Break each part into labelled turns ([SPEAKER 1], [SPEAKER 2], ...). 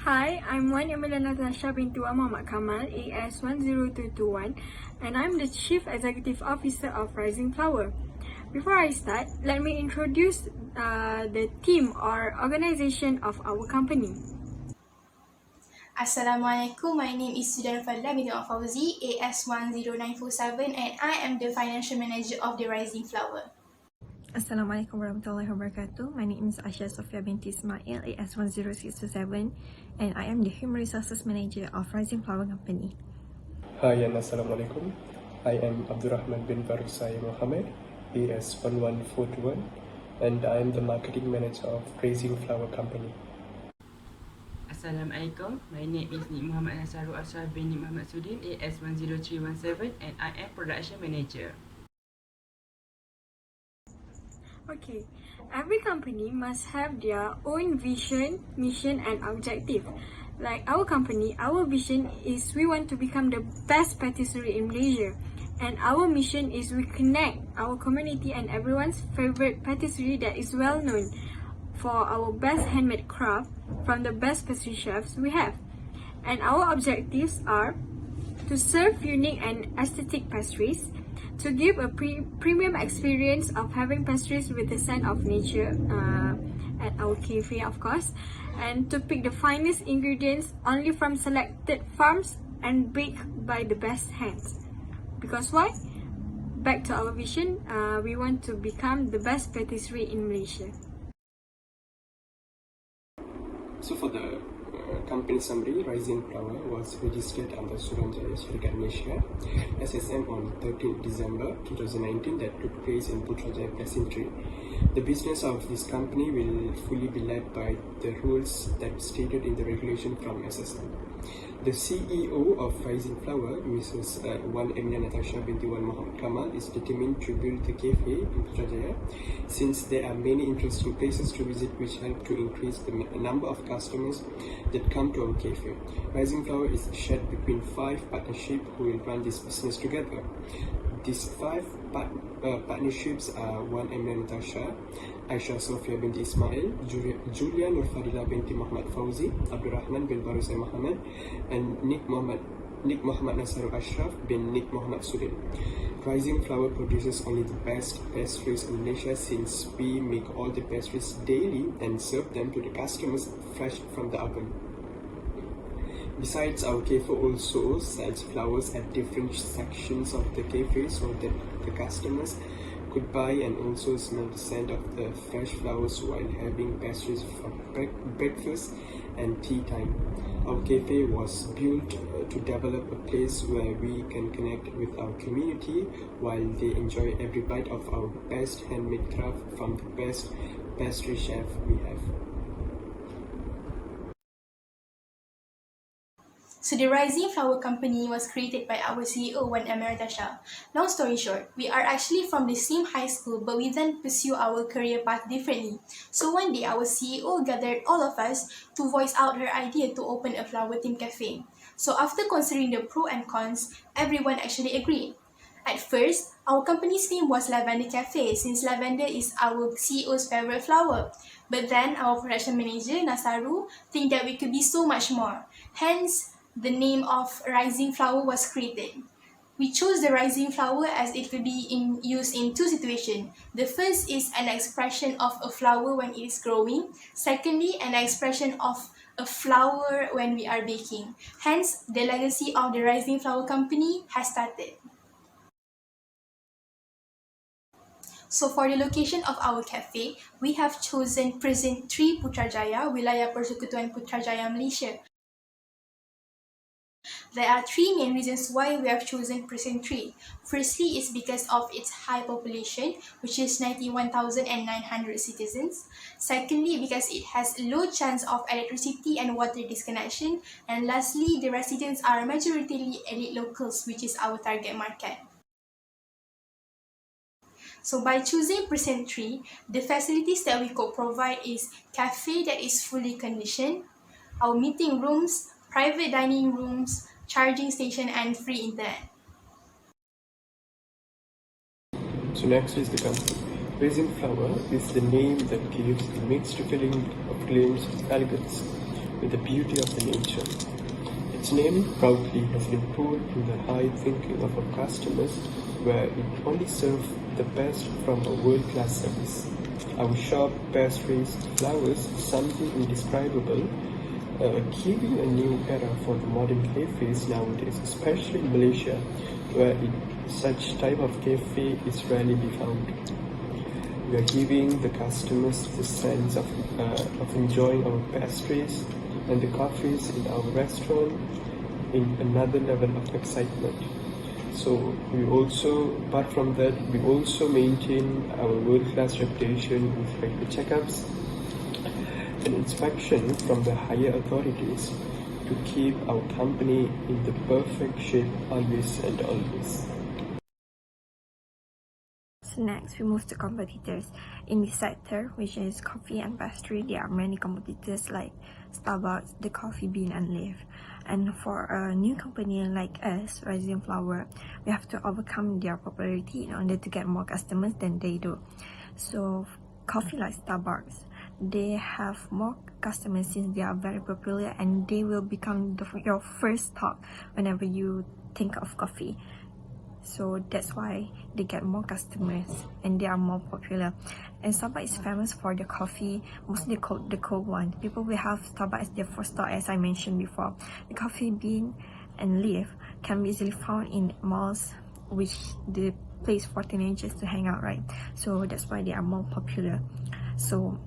[SPEAKER 1] Hi, I'm AMELIA NATASHA binti Muhammad KAMAL, AS10221, and I'm the Chief Executive Officer of Rising Flower. Before I start, let me introduce the team or organization of our company.
[SPEAKER 2] Assalamualaikum, my name is NURFADHILAH binti FAUZI, AS10947, and I am the Financial Manager of the Rising Flower.
[SPEAKER 3] Assalamualaikum warahmatullahi wabarakatuh. My name is SOFIA binti ISMAIL, AS10627, and I am the Human Resources Manager of Rising Flower Company.
[SPEAKER 4] Hi and Assalamualaikum. I am ABDUL bin VARUSAI MOHAMED, AS11421, and I am the Marketing Manager of Rising Flower Company.
[SPEAKER 5] Assalamualaikum. My name is Muhammad Nasaru Asyraf bin Muhammad SUDIN, AS10317, and I am Production Manager.
[SPEAKER 1] Okay, every company must have their own vision, mission, and objective. Like our company, our vision is we want to become the best patisserie in Malaysia. And our mission is we connect our community and everyone's favorite patisserie that is well known for our best handmade craft from the best pastry chefs we have. And our objectives are to serve unique and aesthetic pastries, to give a premium experience of having pastries with the scent of nature at our cafe, of course, and to pick the finest ingredients only from selected farms and baked by the best hands. Because why? Back to our vision, we want to become the best patisserie in Malaysia.
[SPEAKER 4] So for the company summary, Rising Flower was registered under Suranjaya Syarikat Malaysia SSM on 13 December 2019 that took place in Putrajaya Precinct 3. The business of this company will fully be led by the rules that stated in the regulation from SSM. The CEO of Rising Flower, Mrs. AMELIA NATASHA binti Muhammad KAMAL, is determined to build the cafe in Putrajaya since there are many interesting places to visit which help to increase the number of customers that come to our cafe. Rising Flower is shared between 5 partnerships who will run this business together. These 5 partnerships are AMELIA NATASHA, SOFIA binti ISMAIL, NURFADHILAH binti Muhammad FAUZI, RAHMAN bin VARUSAI MOHAMED, and Nik Muhammad Nasaru Asyraf bin Nik Muhammad SUDIN. Rising Flower produces only the best pastries in Malaysia since we make all the pastries daily and serve them to the customers fresh from the oven. Besides, our cafe also sells flowers at different sections of the cafe so that the customers could buy and also smell the scent of the fresh flowers while having pastries for breakfast and tea time. Our cafe was built to develop a place where we can connect with our community while they enjoy every bite of our best handmade craft from the best pastry chef we have.
[SPEAKER 2] So the Rising Flower Company was created by our CEO, AMELIA NATASHA. Long story short, we are actually from the same high school, but we then pursue our career path differently. So one day, our CEO gathered all of us to voice out her idea to open a flower-themed cafe. So after considering the pros and cons, everyone actually agreed. At first, our company's name was Lavender Cafe since lavender is our CEO's favorite flower. But then our production manager, Nasaru, think that we could be so much more. Hence, the name of Rising Flower was created. We chose the Rising Flower as it could be used in 2 situations. The first is an expression of a flower when it is growing. Secondly, an expression of a flower when we are baking. Hence, the legacy of the Rising Flower Company has started. So for the location of our cafe, we have chosen Precinct 3 Putrajaya, Wilayah Persekutuan Putrajaya, Malaysia. There are 3 main reasons why we have chosen Precinct 3. Firstly is because of its high population, which is 91,900 citizens. Secondly, because it has low chance of electricity and water disconnection. And lastly, the residents are majoritarily elite locals, which is our target market. So by choosing Precinct 3, the facilities that we could provide is cafe that is fully conditioned, our meeting rooms, private dining rooms, charging station, and free internet.
[SPEAKER 4] So next is the company. Rising Flower is the name that gives the mixed feeling of glimpse of elegance. with the beauty of the nature. Its name proudly has been put in the high thinking of our customers, where it only serves the best from a world-class service. Our shop pastries flowers something indescribable, giving a new era for the modern cafes nowadays, especially in Malaysia, where such type of cafe is rarely be found. We are giving the customers the sense of enjoying our pastries and the coffees in our restaurant in another level of excitement. So we also, apart from that, we also maintain our world-class reputation with regular checkups and inspection from the higher authorities to keep our company in the perfect shape always and always.
[SPEAKER 3] So next, we move to competitors. In this sector, which is coffee and pastry, there are many competitors like Starbucks, The Coffee Bean, and Leaf. And for a new company like us, Rising Flower, we have to overcome their popularity in order to get more customers than they do. So coffee like Starbucks, they have more customers since they are very popular, and they will become your first thought whenever you think of coffee. So that's why they get more customers and they are more popular. And Starbucks is famous for the coffee, mostly the cold one. People will have Starbucks their first thought, as I mentioned before. The Coffee Bean and Leaf can be easily found in malls, which the place for teenagers to hang out, right? So that's why they are more popular. So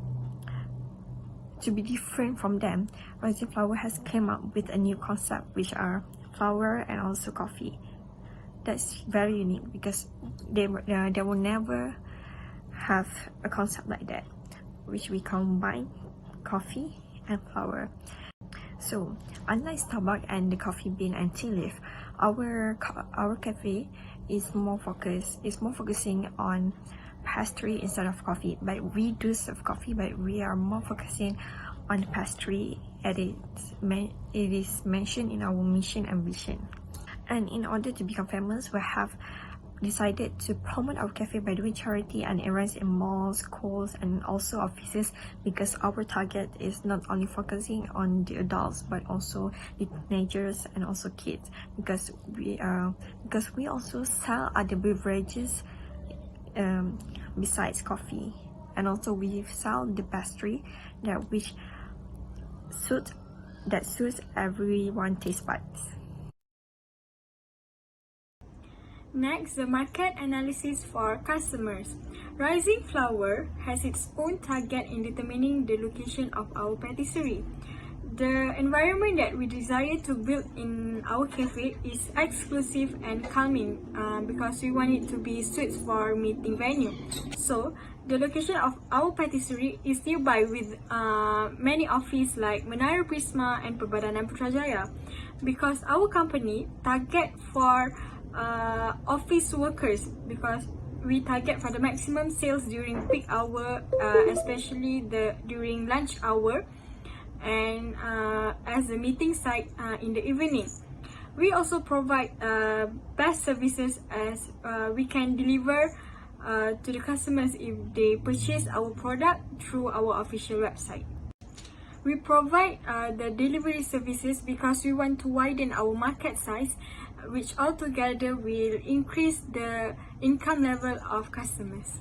[SPEAKER 3] to be different from them, Rising Flower has came up with a new concept, which are flower and also coffee. That's very unique because they will never have a concept like that, which we combine coffee and flower. So unlike Starbucks and the Coffee Bean and Tea Leaf, our cafe is more focusing on pastry instead of coffee. But we do serve coffee, but we are more focusing on pastry, as it is mentioned in our mission and vision. And in order to become famous, we have decided to promote our cafe by doing charity and errands in malls, schools, and also offices, because our target is not only focusing on the adults but also the teenagers and also kids, because we also sell other beverages besides coffee, and also we sell the pastry that suits everyone's taste buds.
[SPEAKER 1] Next, the market analysis for customers. Rising Flower has its own target in determining the location of our patisserie. The environment that we desire to build in our cafe is exclusive and calming because we want it to be suited for meeting venue. So, the location of our patisserie is nearby with many offices like Menara Prisma and Perbadanan Putrajaya, because our company target for office workers, because we target for the maximum sales during peak hour, especially during lunch hour, and as a meeting site in the evening. We also provide best services, as we can deliver to the customers if they purchase our product through our official website. We provide the delivery services because we want to widen our market size, which altogether will increase the income level of customers.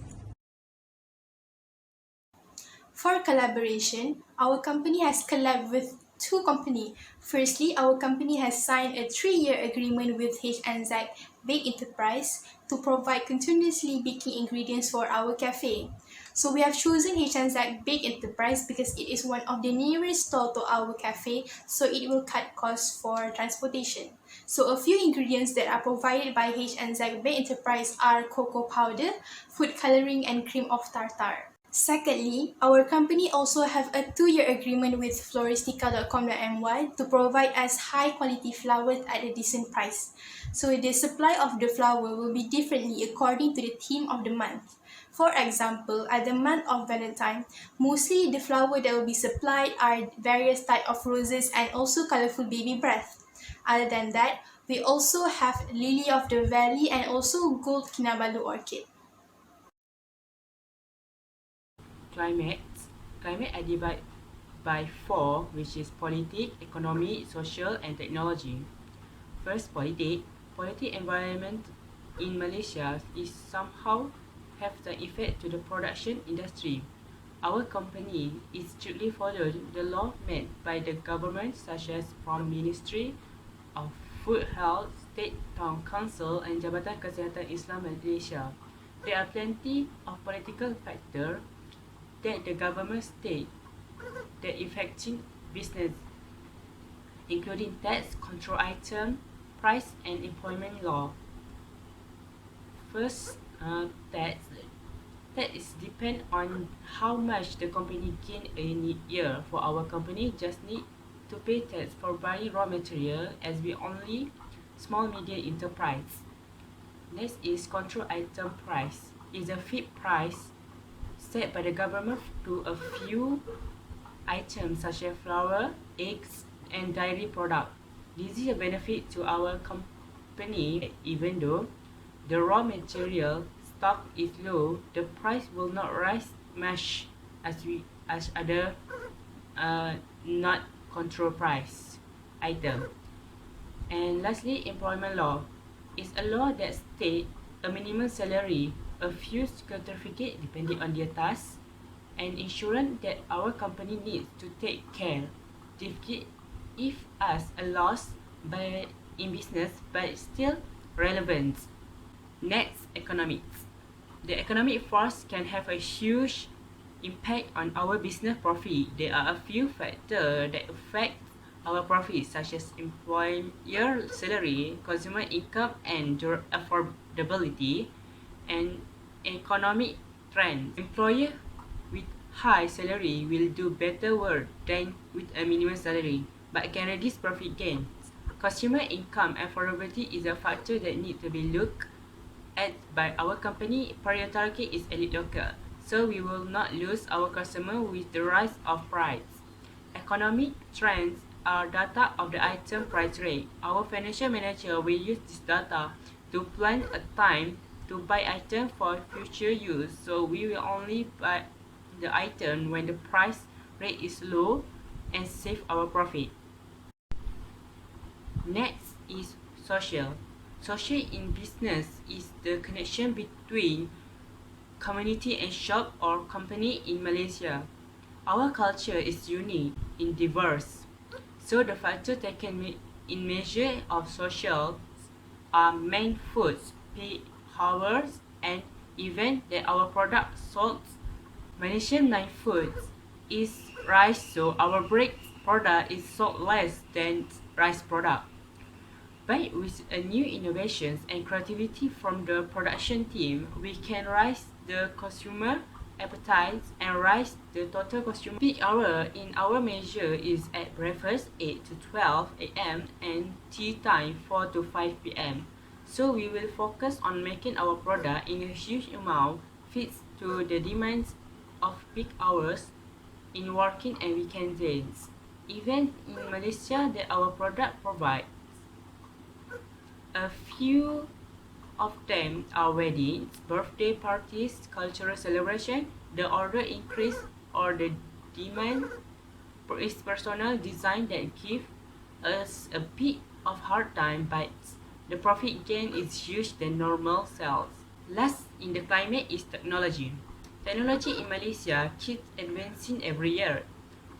[SPEAKER 2] For collaboration, our company has collabed with two companies. Firstly, our company has signed a 3-year agreement with HAIDIR Bake Enterprise to provide continuously baking ingredients for our cafe. So we have chosen HAIDIR Bake Enterprise because it is one of the nearest store to our cafe, so it will cut costs for transportation. So a few ingredients that are provided by HAIDIR Bake Enterprise are cocoa powder, food coloring, and cream of tartar. Secondly, our company also have a 2-year agreement with floristica.com.my to provide us high quality flowers at a decent price. So the supply of the flower will be differently according to the theme of the month. For example, at the month of Valentine, mostly the flower that will be supplied are various types of roses and also colorful baby breath. Other than that, we also have lily of the valley and also gold Kinabalu orchid.
[SPEAKER 5] Climate are divided by 4, which is politics, economy, social, and technology. First, politics. Politics environment in Malaysia is somehow have the effect to the production industry. Our company is strictly follow the law made by the government, such as from Ministry of Food Health, State Town Council, and Jabatan Kesihatan Islam Malaysia. There are plenty of political factors that the government state that affecting business, including tax, control item, price, and employment law. First, tax. That is depend on how much the company gain a year. For our company, just need to pay tax for buying raw material, as we only small medium enterprise. Next is control item price. Is a fixed price set by the government to a few items such as flour, eggs, and dairy product. This is a benefit to our company. Even though the raw material stock is low, the price will not rise much as other not control price item. And lastly, employment law is a law that states a minimum salary, a few certificate depending on their task, and insurance that our company needs to take care. If us a loss by in business, but still relevant. Next, economics. The economic force can have a huge impact on our business profit. There are a few factors that affect our profit, such as employer salary, consumer income, and affordability, and economic trends. Employer with high salary will do better work than with a minimum salary, but can reduce profit gains. Consumer income affordability is a factor that needs to be looked at by our company. Priority is elite local, so we will not lose our customer with the rise of price. Economic trends are data of the item price rate. Our financial manager will use this data to plan a time to buy item for future use, so we will only buy the item when the price rate is low and save our profit. Next is social. Social in business is the connection between community and shop or company in Malaysia. Our culture is unique and diverse, so the factors taken in measure of social are main foods, peak hours, and event that our product sold. Malaysian main foods is rice, so our bread product is sold less than rice product. But with a new innovations and creativity from the production team, we can raise the consumer appetite and raise the total consumer. Peak hour in our measure is at breakfast 8 to 12 a.m. and tea time 4 to 5 p.m. So we will focus on making our product in a huge amount fits to the demands of peak hours in working and weekend days. Even in Malaysia that our product provides. A few of them are weddings, birthday parties, cultural celebration. The order increase or the demand is personal design that give us a bit of hard time, but the profit gain is huge than normal sales. Last in the climate is technology. Technology in Malaysia keeps advancing every year.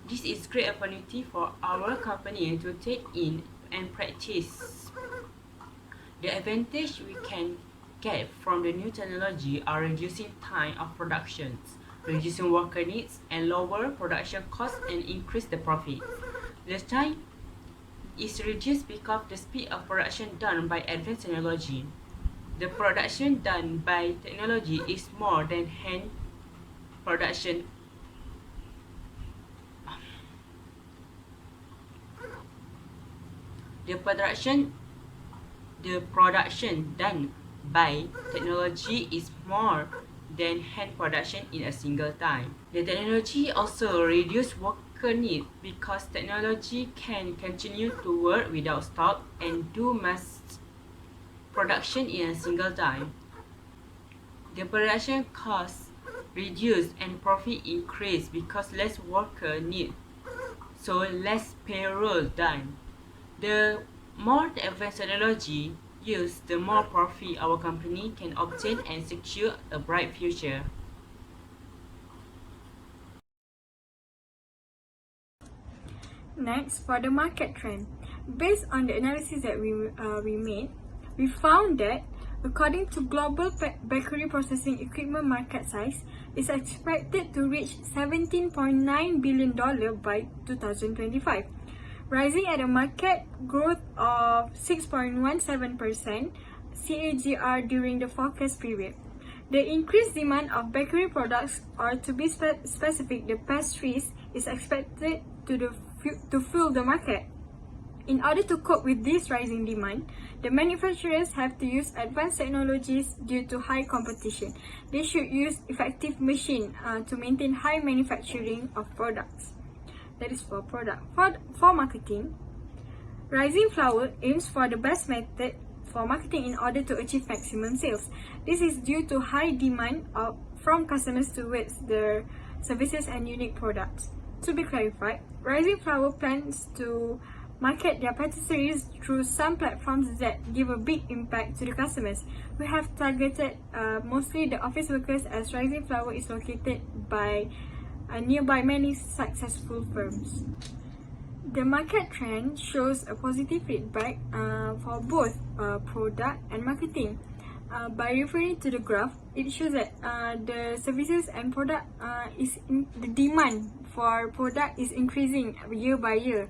[SPEAKER 5] This is great opportunity for our company to take in and practice. The advantage we can get from the new technology are reducing time of productions, reducing worker needs, and lower production costs and increase the profit. The time is reduced because the speed of production done by advanced technology. The production done by technology is more than hand production. The production done by technology is more than hand production in a single time. The technology also reduces worker need because technology can continue to work without stop and do mass production in a single time. The production costs reduce and profit increase because less worker need so less payroll done. The more advanced technology used, the more profit our company can obtain and secure a bright future.
[SPEAKER 1] Next, for the market trend. Based on the analysis that we made, we found that according to global bakery processing equipment market size, is expected to reach $17.9 billion by 2025, rising at a market growth of 6.17% CAGR during the forecast period. The increased demand of bakery products, or to be specific, the pastries, is expected to fuel the market. In order to cope with this rising demand, the manufacturers have to use advanced technologies due to high competition. They should use effective machines to maintain high manufacturing of products. That is for product. For marketing, Rising Flour aims for the best method for marketing in order to achieve maximum sales. This is due to high demand from customers towards their services and unique products. To be clarified, Rising Flour plans to market their patisseries through some platforms that give a big impact to the customers. We have targeted mostly the office workers, as Rising Flour is located nearby many successful firms. The market trend shows a positive feedback for both product and marketing. By referring to the graph, it shows that the services and product the demand for product is increasing year by year.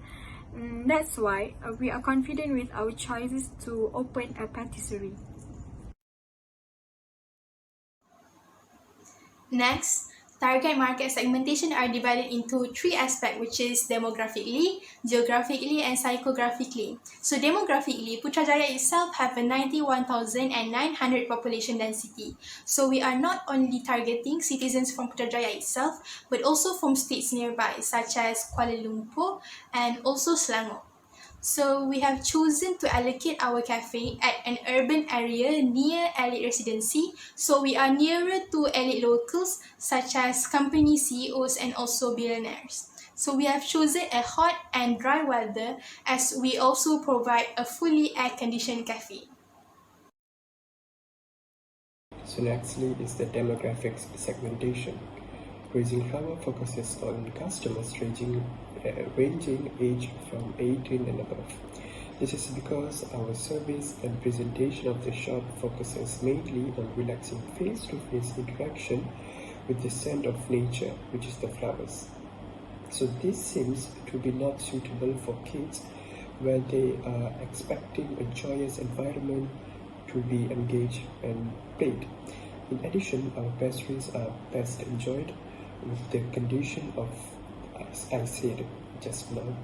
[SPEAKER 1] That's why we are confident with our choices to open a patisserie.
[SPEAKER 2] Next, target market segmentation are divided into three aspects, which is demographically, geographically, and psychographically. So demographically, Putrajaya itself have a 91,900 population density. So we are not only targeting citizens from Putrajaya itself, but also from states nearby, such as Kuala Lumpur and also Selangor. So we have chosen to allocate our cafe at an urban area near elite residency. So we are nearer to elite locals such as company CEOs and also billionaires. So we have chosen a hot and dry weather, as we also provide a fully air-conditioned cafe.
[SPEAKER 4] So nextly is the demographics segmentation. Rising Flour focuses on customers ranging age from 18 and above. This is because our service and presentation of the shop focuses mainly on relaxing face-to-face interaction with the scent of nature, which is the flowers. So this seems to be not suitable for kids, where they are expecting a joyous environment to be engaged and played. In addition, our pastries are best enjoyed with the condition of, as I said just now.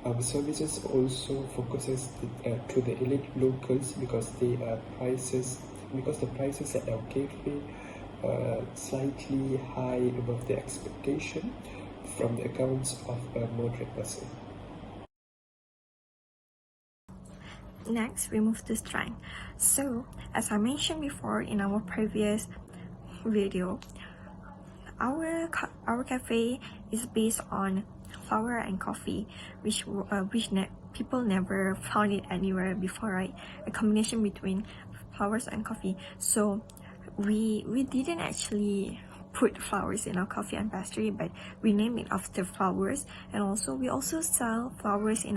[SPEAKER 4] Our services also focuses to the elite locals because the prices at our cafe are slightly high above the expectation from the accounts of a moderate person.
[SPEAKER 3] Next, we move to strength. So, as I mentioned before in our previous video, our cafe is based on flour and coffee, which people never found it anywhere before, right? A combination between flowers and coffee. So we didn't actually put flowers in our coffee and pastry, but we named it after flowers. And also we also sell flowers in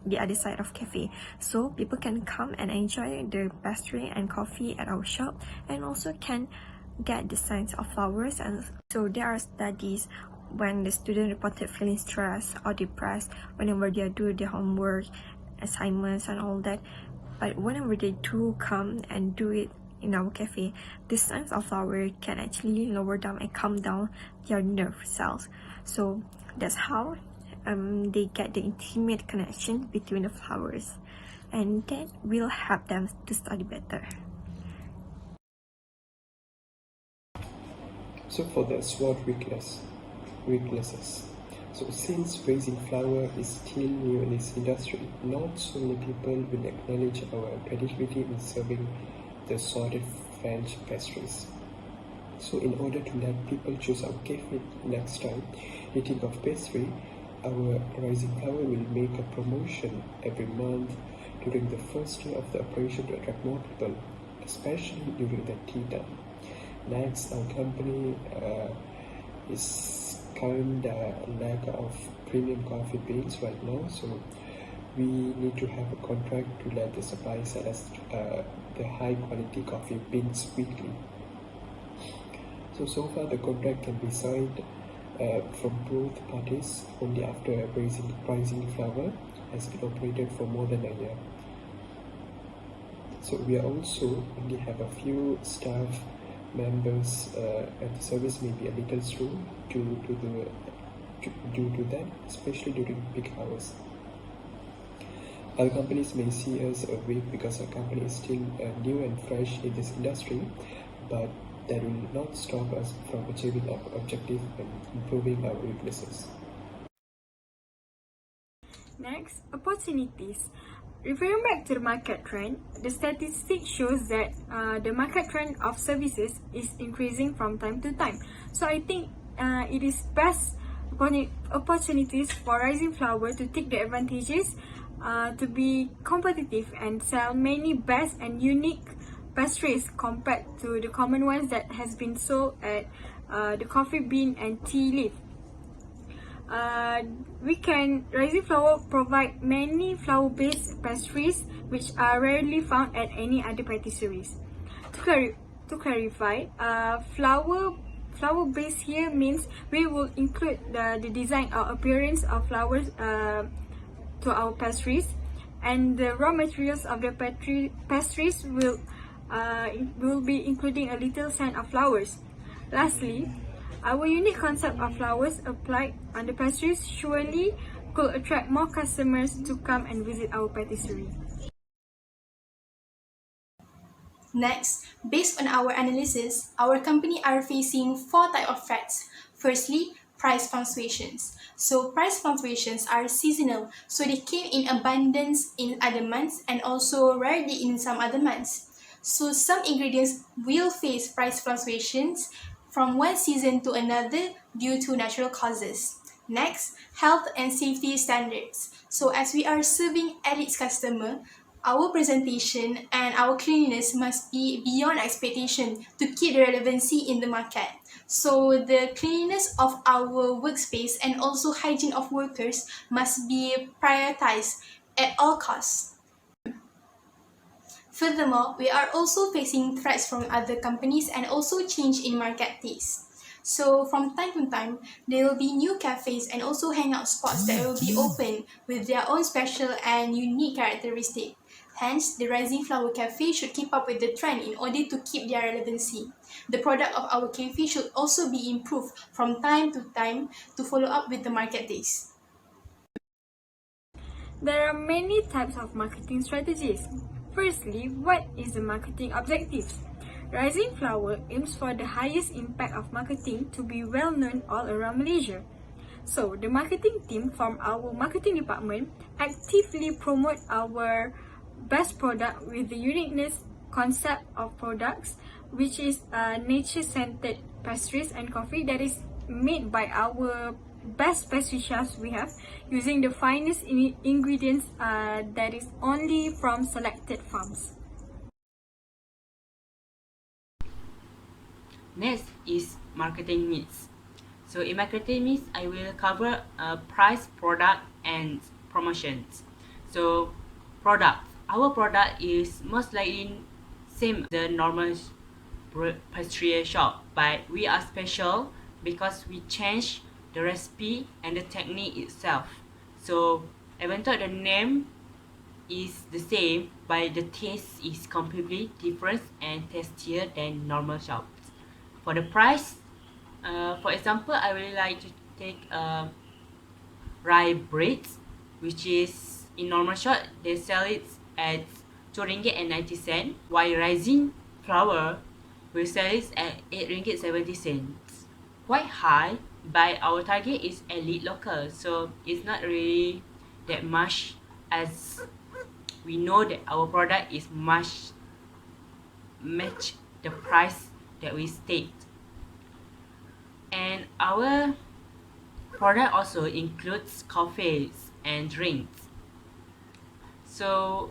[SPEAKER 3] the other side of cafe, so people can come and enjoy the pastry and coffee at our shop, and also can get the scents of flowers. And so there are studies when the student reported feeling stressed or depressed whenever they do their homework, assignments and all that. But whenever they do come and do it in our cafe, the scents of flower can actually lower down and calm down their nerve cells. So that's how they get the intimate connection between the flowers, and that will help them to study better.
[SPEAKER 4] So for the SWOT weaknesses. So since Rising Flour is still new in this industry, not so many people will acknowledge our credibility in serving the sorted French pastries. So in order to let people choose our cafe next time they think of pastry, our Rising Flower will make a promotion every month during the first day of the operation to attract more people, especially during the tea time. Next, our company is current lack of premium coffee beans right now, so we need to have a contract to let the supplier sell us the high quality coffee beans weekly. So far the contract can be signed from both parties only after Rising Flower has been operated for more than a year. So we are also only have a few staff members and the service may be a little slow due to that, especially during peak hours. Other companies may see us weak because our company is still new and fresh in this industry, but that will not stop us from achieving our objective and improving our weaknesses.
[SPEAKER 1] Next, opportunities. Referring back to the market trend, the statistics shows that the market trend of services is increasing from time to time. So I think it is best opportunities for Rising Flower to take the advantages to be competitive and sell many best and unique pastries compared to the common ones that has been sold at the coffee bean and tea leaf. Rising Flower provide many flower-based pastries which are rarely found at any other patisseries. To clarify, flower-based here means we will include the design or appearance of flowers to our pastries, and the raw materials of the pastries will be including a little scent of flowers. Lastly, our unique concept of flowers applied on the pastries surely could attract more customers to come and visit our patisserie.
[SPEAKER 2] Next, based on our analysis, our company are facing 4 types of threats. Firstly, price fluctuations. So price fluctuations are seasonal, so they came in abundance in other months and also rarely in some other months. So some ingredients will face price fluctuations from one season to another due to natural causes. Next, health and safety standards. So as we are serving elite customer, our presentation and our cleanliness must be beyond expectation to keep the relevancy in the market. So the cleanliness of our workspace and also hygiene of workers must be prioritized at all costs. Furthermore, we are also facing threats from other companies and also change in market taste. So from time to time, there will be new cafes and also hangout spots that will be open with their own special and unique characteristic. Hence, the Rising Flower Cafe should keep up with the trend in order to keep their relevancy. The product of our cafe should also be improved from time to time to follow up with the market taste.
[SPEAKER 1] There are many types of marketing strategies. Firstly, what is the marketing objectives? Rising Flower aims for the highest impact of marketing to be well known all around Malaysia. So, the marketing team from our marketing department actively promote our best product with the uniqueness concept of products, which is nature-scented pastries and coffee that is made by our best pastry chefs we have, using the finest ingredients that is only from selected farms.
[SPEAKER 5] Next is marketing myths. So in marketing myths, I will cover price, product, and promotions. So product. Our product is most likely same as the normal pastry shop, but we are special because we change the recipe and the technique itself. So even though the name is the same, but the taste is completely different and tastier than normal shops. For the price, for example, I really like to take rye bread, which is in normal shop they sell it at RM2.90, while Rising Flower will sell it at RM8.70. Quite high, but our target is elite local, so it's not really that much, as we know that our product is match the price that we state. And our product also includes coffees and drinks. So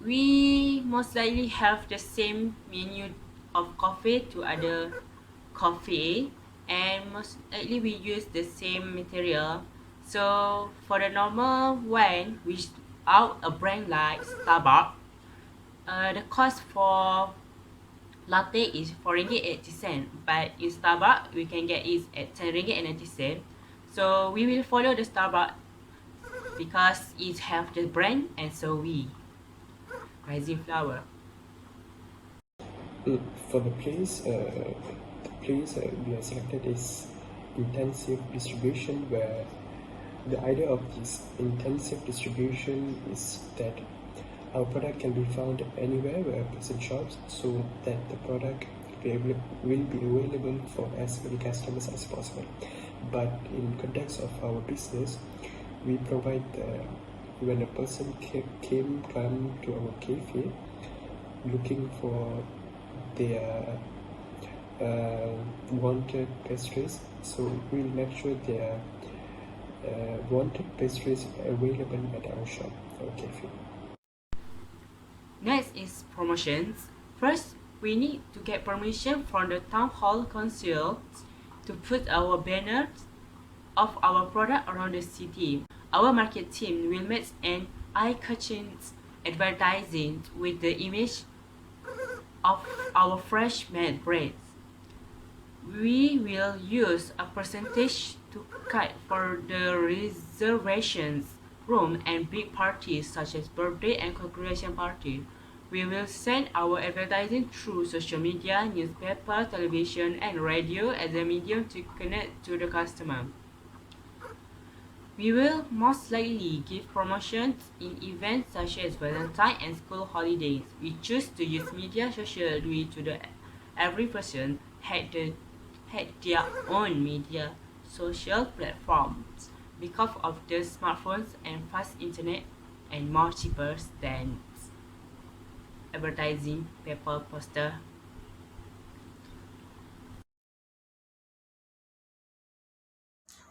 [SPEAKER 5] we most likely have the same menu of coffee to other coffee, and most likely we use the same material. So for the normal one without a brand like Starbucks, the cost for latte is 4 ringgit 80 cent, but in Starbucks we can get it at 10 ringgit and 90 cent. So we will follow the Starbucks because it have the brand, and so we Rising Flower.
[SPEAKER 4] For the place we have selected is intensive distribution, where the idea of this intensive distribution is that our product can be found anywhere where a person shops, so that the product will be available for as many customers as possible. But in context of our business, we provide when a person come to our cafe looking for their wanted pastries, so we'll make sure their wanted pastries available at our shop, our cafe.
[SPEAKER 5] Next is promotions. First, we need to get permission from the town hall council to put our banners of our product around the city. Our market team will make an eye-catching advertising with the image of our fresh made bread. We will use a percentage to cut for the reservations room and big parties such as birthday and congratulation party. We will send our advertising through social media, newspaper, television, and radio as a medium to connect to the customer. We will most likely give promotions in events such as Valentine and school holidays. We choose to use media socially to the every person had their own media social platforms because of the smartphones and fast internet, and more cheaper than advertising paper poster.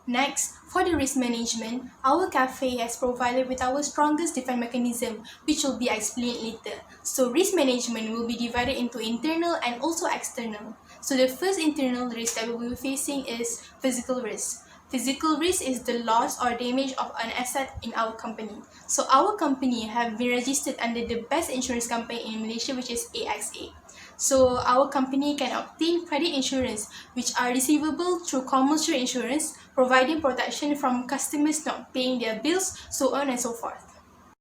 [SPEAKER 2] Next, for the risk management, our cafe has provided with our strongest defense mechanism, which will be explained later. So risk management will be divided into internal and also external. So the first internal risk that we will be facing is physical risk. Physical risk is the loss or damage of an asset in our company. So our company have been registered under the best insurance company in Malaysia, which is AXA. So our company can obtain credit insurance, which are receivable through commercial insurance, providing protection from customers not paying their bills, so on and so forth.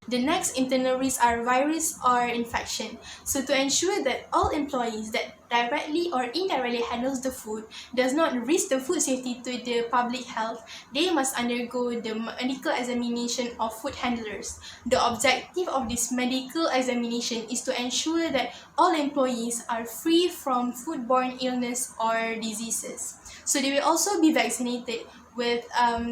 [SPEAKER 2] The next internal risks are virus or infection. So to ensure that all employees that directly or indirectly handles the food does not risk the food safety to the public health, they must undergo the medical examination of food handlers. The objective of this medical examination is to ensure that all employees are free from foodborne illness or diseases. So they will also be vaccinated with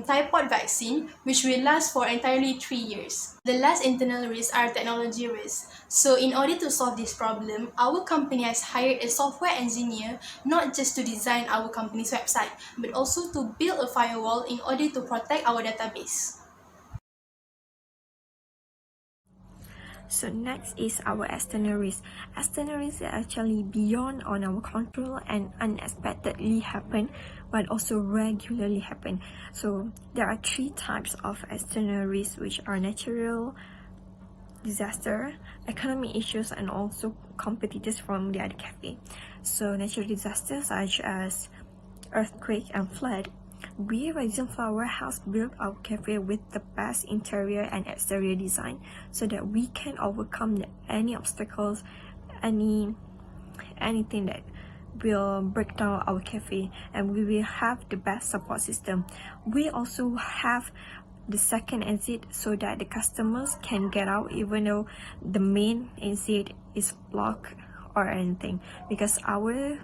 [SPEAKER 2] typhoid vaccine, which will last for entirely 3 years. The last internal risks are technology risks. So in order to solve this problem, our company has hired a software engineer not just to design our company's website, but also to build a firewall in order to protect our database.
[SPEAKER 3] So next is our external risk. External risk is actually beyond on our control and unexpectedly happen, but also regularly happen. So there are 3 types of external risks, which are natural disaster, economic issues, and also competitors from the other cafe. So natural disasters such as earthquake and flood. We Rising Flower has built our cafe with the best interior and exterior design so that we can overcome any obstacles, anything that will break down our cafe, and we will have the best support system. We also have the second exit so that the customers can get out even though the main exit is blocked or anything, because our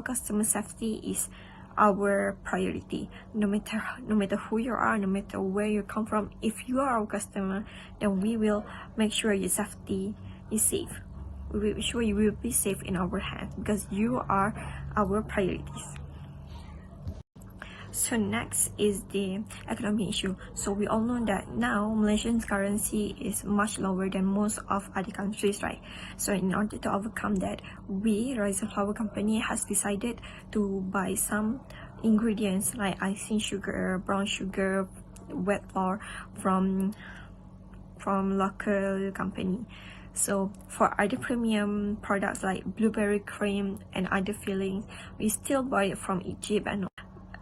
[SPEAKER 3] customer safety is our priority. No matter who you are, no matter where you come from, if you are our customer, then we will make sure your safety is safe. We will make sure you will be safe in our hands because you are our priorities. So next is the economic issue. So we all know that now Malaysian's currency is much lower than most of other countries, right? So in order to overcome that, we, Rising Flour Company, has decided to buy some ingredients like icing sugar, brown sugar, wet flour from local company. So for other premium products like blueberry cream and other fillings, we still buy it from Egypt, and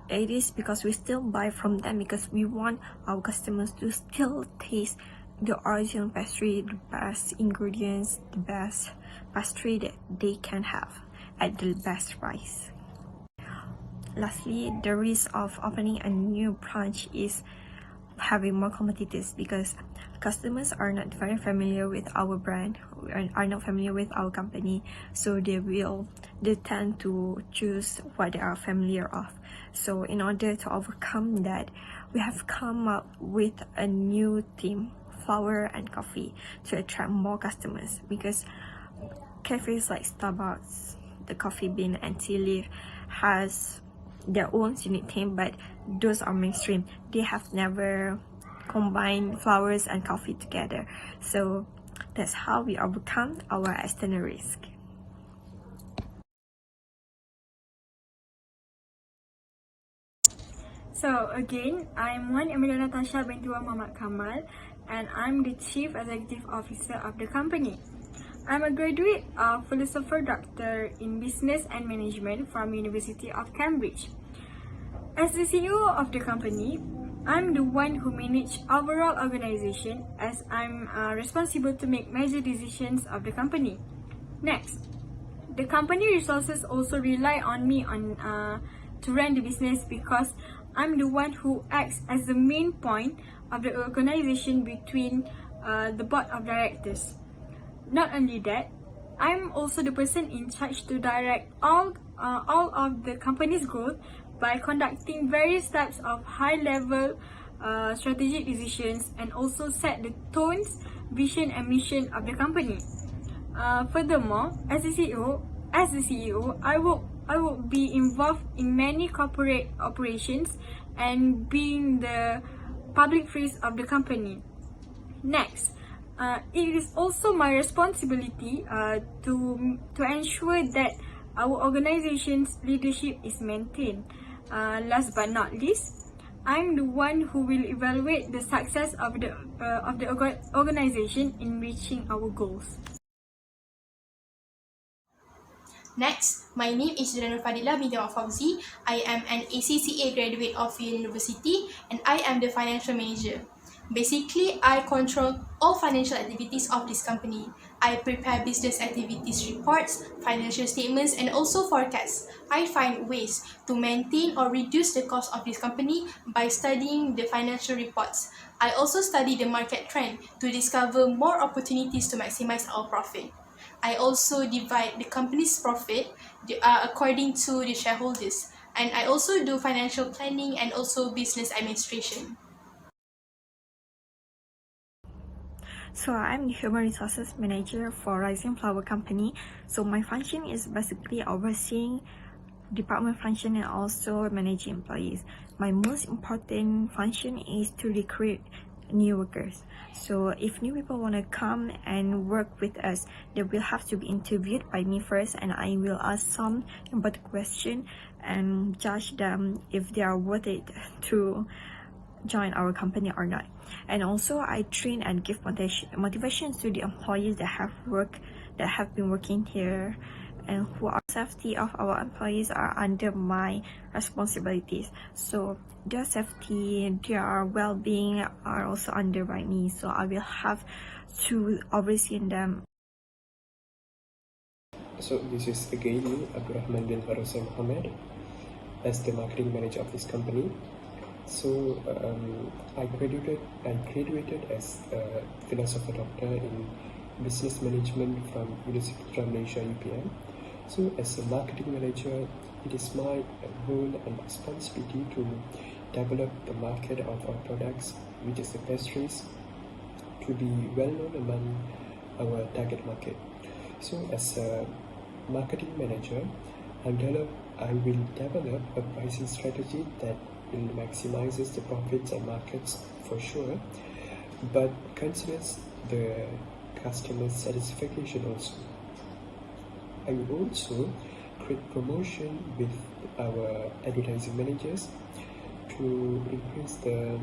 [SPEAKER 3] it is because we still buy from them because we want our customers to still taste the original pastry, the best ingredients, the best pastry that they can have at the best price. Lastly, the risk of opening a new branch is having more competitors because customers are not very familiar with our brand, are not familiar with our company, so they tend to choose what they are familiar of. So in order to overcome that, we have come up with a new theme, flour and coffee, to attract more customers because cafes like Starbucks, the Coffee Bean and Tea Leaf has their own unique theme, but those are mainstream. They have never combined flowers and coffee together. So that's how we overcome our external risk.
[SPEAKER 1] So again, I'm AMELIA NATASHA binti Muhammad KAMAL, and I'm the Chief Executive Officer of the company. I'm a graduate of Philosopher Doctor in Business and Management from University of Cambridge. As the CEO of the company, I'm the one who manages overall organization as I'm responsible to make major decisions of the company. Next, the company resources also rely on me to run the business because I'm the one who acts as the main point of the organization between the board of directors. Not only that, I'm also the person in charge to direct all of the company's growth by conducting various types of high-level strategic decisions and also set the tones, vision and mission of the company. Furthermore, as the CEO, I will be involved in many corporate operations and being the public face of the company. Next, it is also my responsibility to ensure that our organization's leadership is maintained. Last but not least, I'm the one who will evaluate the success of the organization in reaching our goals.
[SPEAKER 2] Next, my name is NURFADHILAH binti FAUZI. I am an ACCA graduate of university and I am the financial manager. Basically, I control all financial activities of this company. I prepare business activities reports, financial statements, and also forecasts. I find ways to maintain or reduce the cost of this company by studying the financial reports. I also study the market trend to discover more opportunities to maximize our profit. I also divide the company's profit according to the shareholders. And I also do financial planning and also business administration.
[SPEAKER 3] So I'm the Human Resources Manager for Rising Flour Company. So my function is basically overseeing department function and also managing employees. My most important function is to recruit new workers. So if new people want to come and work with us, they will have to be interviewed by me first, and I will ask some important questions and judge them if they are worth it to join our company or not. And also I train and give motivation to the employees that have been working here, and who are safety of our employees are under my responsibilities. So their safety, their well-being are also under by me. So I will have to oversee them.
[SPEAKER 4] So this is again me, RAHMAN bin VARUSAI MOHAMED, as the marketing manager of this company. So I graduated as a philosopher doctor in business management from University of Malaysia UPM. So as a marketing manager, it is my role and responsibility to develop the market of our products, which is the pastries, to be well known among our target market. So as a marketing manager, I will develop a pricing strategy that will maximizes the profits and markets for sure, but considers the customer satisfaction also. I will also create promotion with our advertising managers to increase the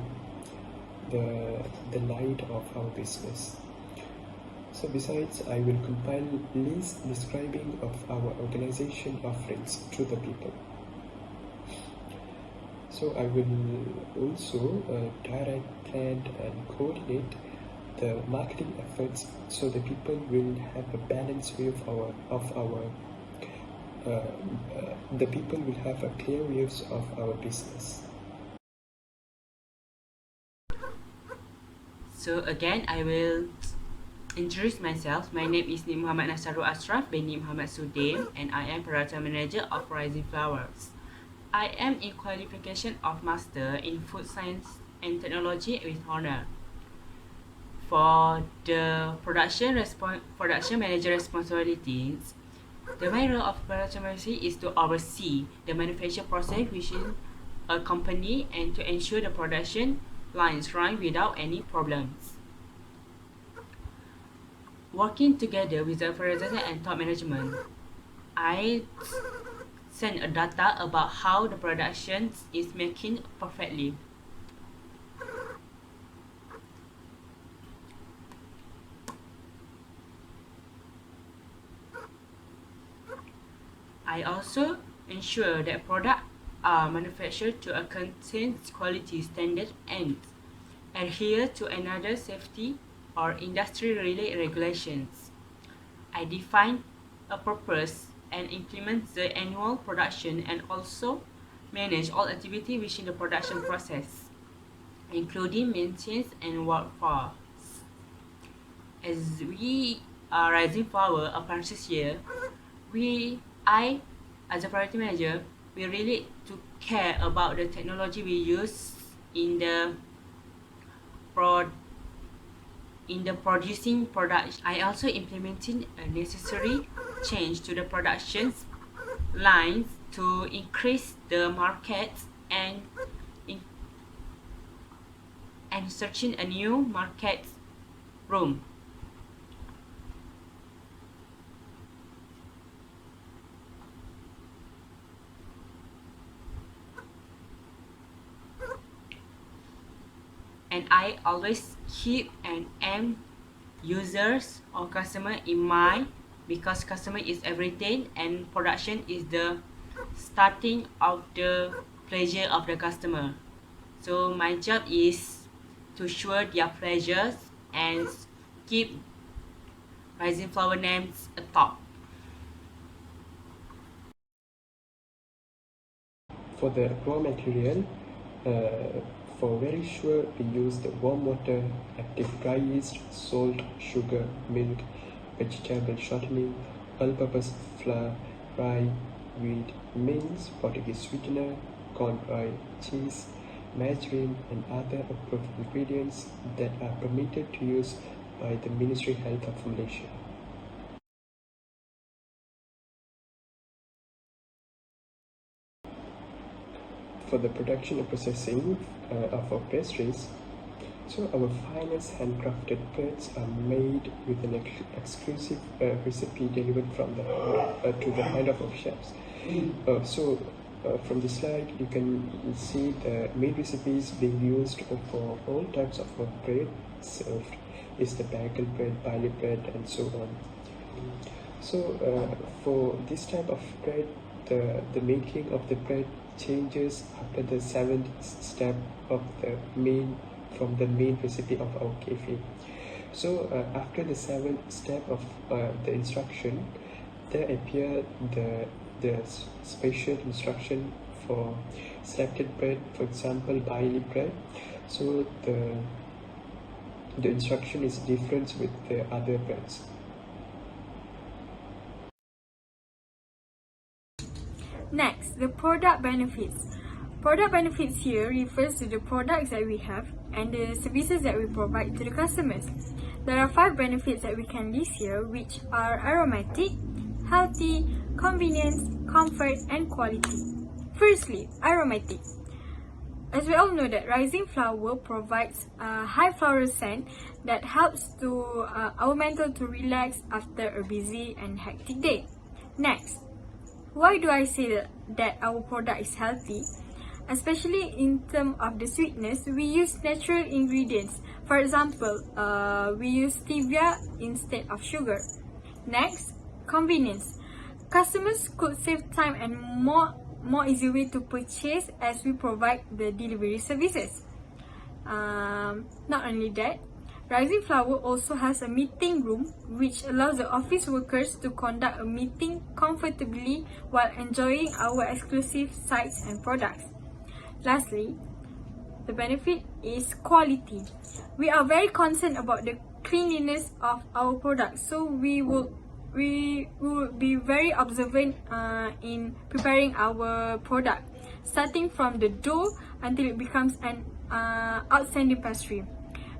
[SPEAKER 4] light of our business. So besides, I will compile list describing of our organization offerings to the people. So I will also direct, plan and coordinate the marketing efforts so the people will have a balanced view the people will have a clear views of our business.
[SPEAKER 5] So again, I will introduce myself. My name is Muhammad Nasaru Asyraf bin Muhammad SUDIN, and I am Product Manager of Rising Flowers. I am in qualification of Master in Food Science and Technology with honor. For the production manager responsibilities, the main role of production manager is to oversee the manufacturing process within a company and to ensure the production lines run without any problems. Working together with the president and top management, I send a data about how the production is making perfectly. I also ensure that products are manufactured to a consistent quality standard and adhere to another safety or industry-related regulations. I define a purpose and implement the annual production and also manage all activity within the production process, including maintenance and workforce. As we are Rising Flower apprentice here, I, as a product manager, we really to care about the technology we use in the producing products. I also implementing a necessary change to the production lines to increase the market and searching a new market room. And I always keep an end users or customer in mind, because customer is everything and production is the starting of the pleasure of the customer. So my job is to ensure their pleasures and keep Rising Flower names atop.
[SPEAKER 4] For the raw material, for very sure we use the warm water, active dry yeast, salt, sugar, milk, vegetable shortening, all-purpose flour, rye, wheat, mince, Portuguese sweetener, corn dry, cheese, margarine and other approved ingredients that are permitted to use by the Ministry of Health of Malaysia. For the production and processing of our pastries, so our finest handcrafted breads are made with an exclusive recipe delivered from the to the hand of our chefs. From the slide, you can see the main recipes being used for all types of bread served is the bagel bread, barley bread, and so on. So for this type of bread, the making of the bread changes after the 7th step of the main recipe of our cafe. So after the 7th step of the instruction, there appear the special instruction for selected bread, for example barley bread. So the instruction is different with the other breads.
[SPEAKER 1] Next, the product benefits. Product benefits here refers to the products that we have and the services that we provide to the customers. There are 5 benefits that we can list here, which are aromatic, healthy, convenience, comfort, and quality. Firstly, aromatic. As we all know that rising flower provides a high floral scent that helps to our mental to relax after a busy and hectic day. Next, why do I say that our product is healthy? Especially in terms of the sweetness, we use natural ingredients. For example, we use stevia instead of sugar. Next, convenience. Customers could save time and more easy way to purchase as we provide the delivery services. Not only that, Rising Flower also has a meeting room which allows the office workers to conduct a meeting comfortably while enjoying our exclusive sites and products. Lastly, the benefit is quality. We are very concerned about the cleanliness of our products, so we will be very observant in preparing our product, starting from the dough until it becomes an outstanding pastry.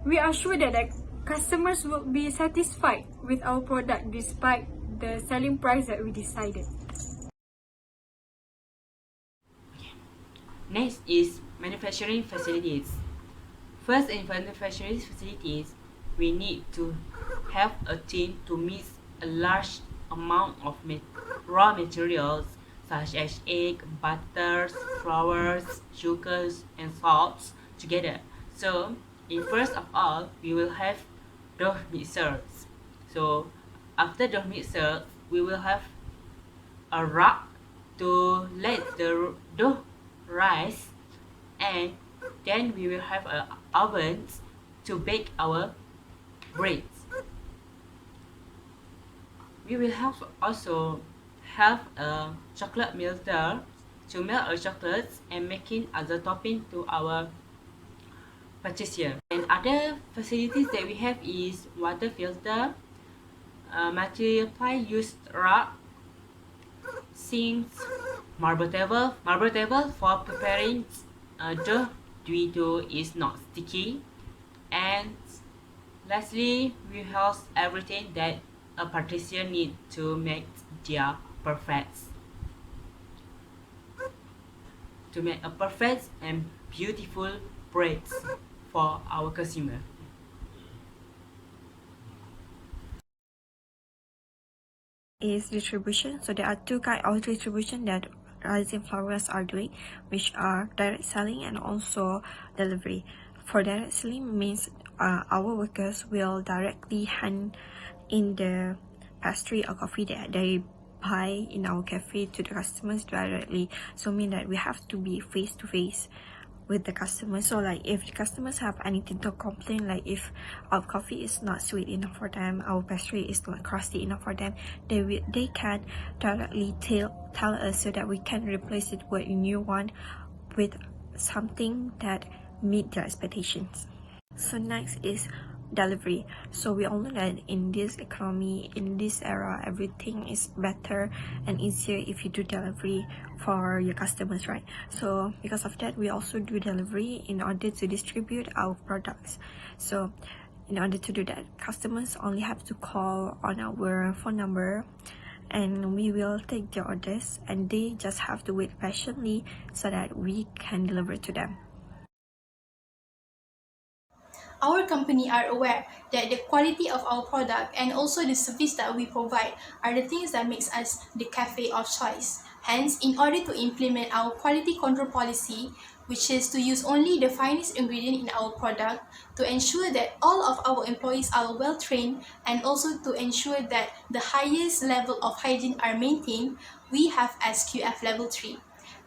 [SPEAKER 1] We are sure that the customers will be satisfied with our product despite the selling price that we decided.
[SPEAKER 5] Next is manufacturing facilities. First, in manufacturing facilities, we need to have a team to mix a large amount of raw materials such as egg, butters, flours, sugars, and salts together. So, first of all, we will have dough mixers. So, after dough mixer, we will have a rack to let the dough rise, and then we will have a oven to bake our breads. We will also have a chocolate melter to melt our chocolates and making other topping to our pastry. And other facilities that we have is water filter, multiply used rack, sinks, marble table for preparing dough dough is not sticky, and lastly, we have everything that a pastry needs to make their a perfect and beautiful breads for our consumer.
[SPEAKER 3] Is distribution. So there are two kinds of distribution that Rising Flowers are doing, which are direct selling and also delivery. For direct selling means our workers will directly hand in the pastry or coffee that they buy in our cafe to the customers directly. So mean that we have to be face to face with the customers. So like if the customers have anything to complain, like if our coffee is not sweet enough for them, our pastry is not crusty enough for them, they can directly tell us so that we can replace it with a new one with something that meet their expectations. So next is delivery. So we all know that in this economy, in this era, everything is better and easier if you do delivery for your customers, right? So because of that, we also do delivery in order to distribute our products. So in order to do that, customers only have to call on our phone number and we will take their orders, and they just have to wait patiently so that we can deliver to them.
[SPEAKER 2] Our company are aware that the quality of our product and also the service that we provide are the things that makes us the cafe of choice. Hence, in order to implement our quality control policy, which is to use only the finest ingredient in our product, to ensure that all of our employees are well trained, and also to ensure that the highest level of hygiene are maintained, we have SQF Level 3.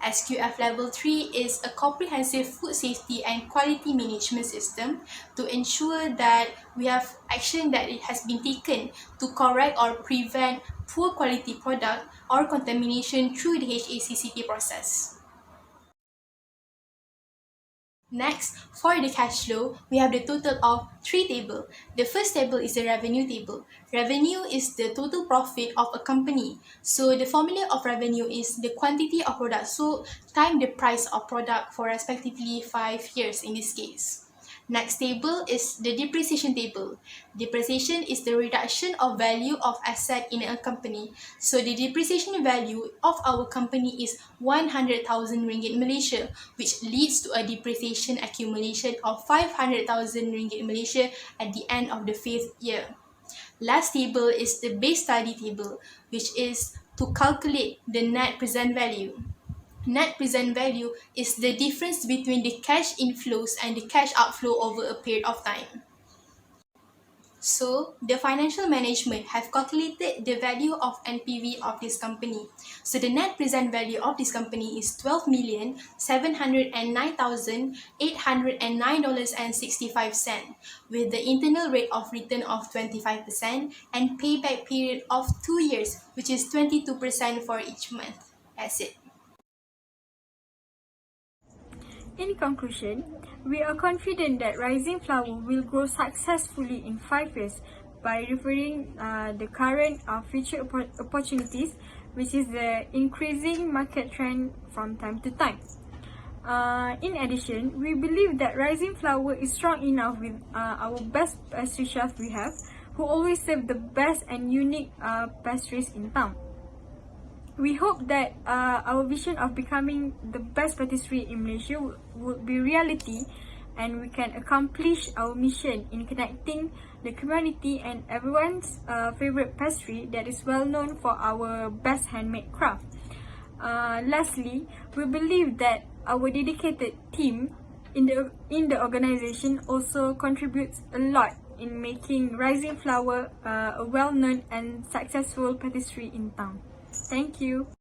[SPEAKER 2] SQF Level 3 is a comprehensive food safety and quality management system to ensure that we have action that it has been taken to correct or prevent poor quality product or contamination through the HACCP process. Next, for the cash flow, we have the total of 3 tables. The first table is the revenue table. Revenue is the total profit of a company. So the formula of revenue is the quantity of product sold times the price of product for respectively 5 years in this case. Next table is the depreciation table. Depreciation is the reduction of value of asset in a company. So the depreciation value of our company is 100,000 ringgit Malaysia, which leads to a depreciation accumulation of 500,000 ringgit Malaysia at the end of the 5th year. Last table is the base study table, which is to calculate the net present value. Net present value is the difference between the cash inflows and the cash outflow over a period of time. So, the financial management have calculated the value of NPV of this company. So, the net present value of this company is $12,709,809.65 with the internal rate of return of 25% and payback period of 2 years, which is 22% for each month. That's it.
[SPEAKER 1] In conclusion, we are confident that Rising Flower will grow successfully in 5 years by referring the current future opportunities, which is the increasing market trend from time to time. In addition, we believe that Rising Flower is strong enough with our best pastry chefs we have, who always serve the best and unique pastries in town. We hope that our vision of becoming the best patisserie in Malaysia would be reality, and we can accomplish our mission in connecting the community and everyone's favorite pastry that is well known for our best handmade craft. Lastly, we believe that our dedicated team in the organization also contributes a lot in making Rising Flower a well-known and successful patisserie in town. Thank you.